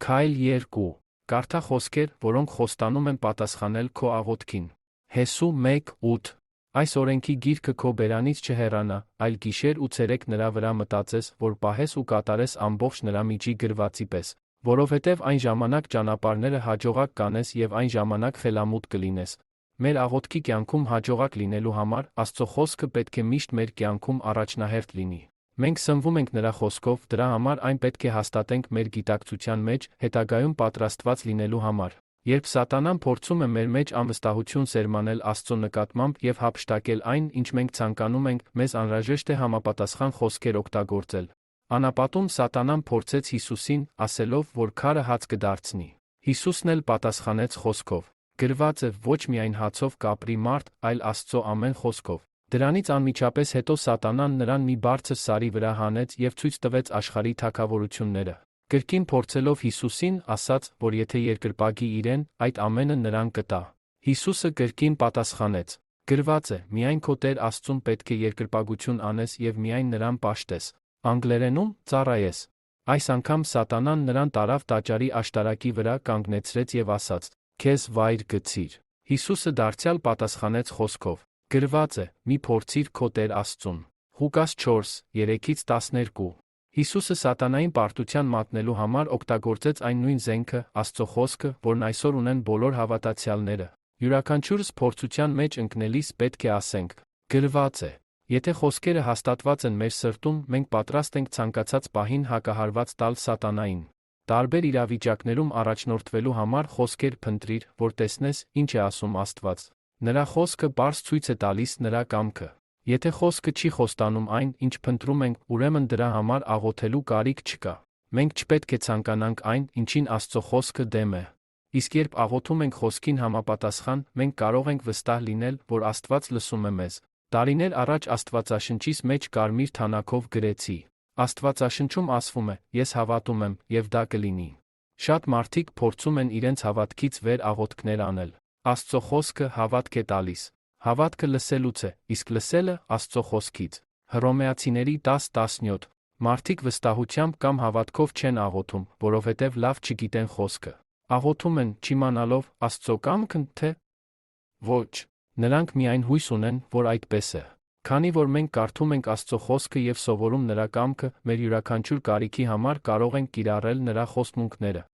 Քայլ 2. Կարդա խոսքեր, որոնք խոստանում են պատասխանել քո աղոթքին։ Հեսու 1:8 Այս օրենքի գիրքը քո բերանից չհեռանա, այլ գիշեր ու ցերեկ նրա վրա մտածես, որ պահես ու կատարես ամբողջ նրա միջի գրվածի պես, որովհետև այն ժամանակ ճանապարհները հաջողակ կանես եւ այն ժամանակ խելամուտ կլինես։ Մեր աղոթքի կյանքում հաջողակ լինելու համար Աստծո խոսքը պետք է միշտ մեր կյանքում առաջնահերթ լինի։ Մենք սնվում ենք նրա խոսքով, դրա համար այն պետք է հաստատենք մեր գիտակցության մեջ, հետագայում պատրաստված լինելու համար։ Երբ Սատանան փորձում է մեր մեջ անվստահություն սերմանել Աստծո նկատմամբ եւ հափշտակել այն, ինչ մենք ցանկանում ենք, մեզ անհրաժեշտ է համապատասխան խոսքեր օգտագործել։ Անապատում Սատանան փորձեց Հիսուսին, ասելով, որ քարը հաց կդարձնի։ Հիսուսն էլ պատասխանեց խոսքով. գրված է, ոչ միայն հացով կապրի մարդ, այլ Աստծո ամեն խոսքով։ Դրանից անմիջապես հետո Սատանան նրան մի բարձր սարի վրա հանեց եւ ցույց տվեց աշխարհի թագավորությունները։ Կրկին փորձելով Հիսուսին, ասաց, որ եթե երկրպագի իրեն, այդ ամենը նրան կտա։ Հիսուսը կրկին պատասխանեց. գրված է, միայն քո Տեր Աստծուն պետք է երկրպագություն անես եւ միայն նրան պաշտես։ Անգլերենում ծառայես։ Այս անգամ Սատանան նրան տարավ տաճարի աշտարակի վրա, կանգնեցրեց եւ ասաց. քեզ վայր գցիր։ Հիսուսը դարձյալ պատասխանեց խոսքով. գրված է, մի փորձիր քո Տեր Աստծուն։ Ղուկաս 4:3-12 Հիսուսը Սատանային պարտության մատնելու համար օգտագործեց այն նույն զենքը, Աստծո խոսքը, որն այսօր ունեն բոլոր հավատացյալները։ Յուրաքանչյուրս փորձության մեջ ընկնելիս պետք է ասենք. գրված է։ Եթե խոսքերը հաստատված են մեր սրտում, մենք պատրաստ ենք ցանկացած պահին հակահարված տալ Սատանային։ Տարբեր իրավիճակներում առաջնորդվելու համար խոսքեր փնտրիր, որ տեսնես, ինչ է ասում Աստված։ Նրա խոսքը պարզ ցույց է տալիս նրա կամքը։ Եթե խոսքը չի խոստանում այն, ինչ փնտրում ենք, ուրեմն դրա համար աղոթելու կարիք չկա։ Մենք չպետք է ցանկանանք այն, ինչին Աստծո խոսքը դեմ է։ Իսկ երբ աղոթում ենք խոսքին համապատասխան, մենք կարող ենք վստահ լինել, որ Աստված լսում է մեզ։ Տարիներ առաջ Աստվածաշնչից մեջ կարմիր թանաքով գրեցի. Աստվածաշնչում ասվում է. ես հավատում եմ, եւ դա կլինի։ Շատ մարդիկ փորձում են իրենց հավատքից վեր աղոթքներ անել։ Աստծո խոսքը հավատք է տալիս։ Հավատքը լսելուց է, իսկ լսելը Աստծո խոսքից։ Հռոմեացիների 10:17 Մարդիկ վստահությամբ կամ հավատքով չեն աղոթում, որովհետև լավ չգիտեն խոսքը։ Աղոթում են, չիմանալով Աստծո կամքն թե ոչ։ Նրանք միայն հույս ունեն, որ այդպես է։ Քանի որ մենք կարդում ենք Աստծո խոսքը եւ սովորում նրա կամքը, մեր յուրաքանչյուր կարիքի համար կարող ենք կիրառել նրա խոստմունքները։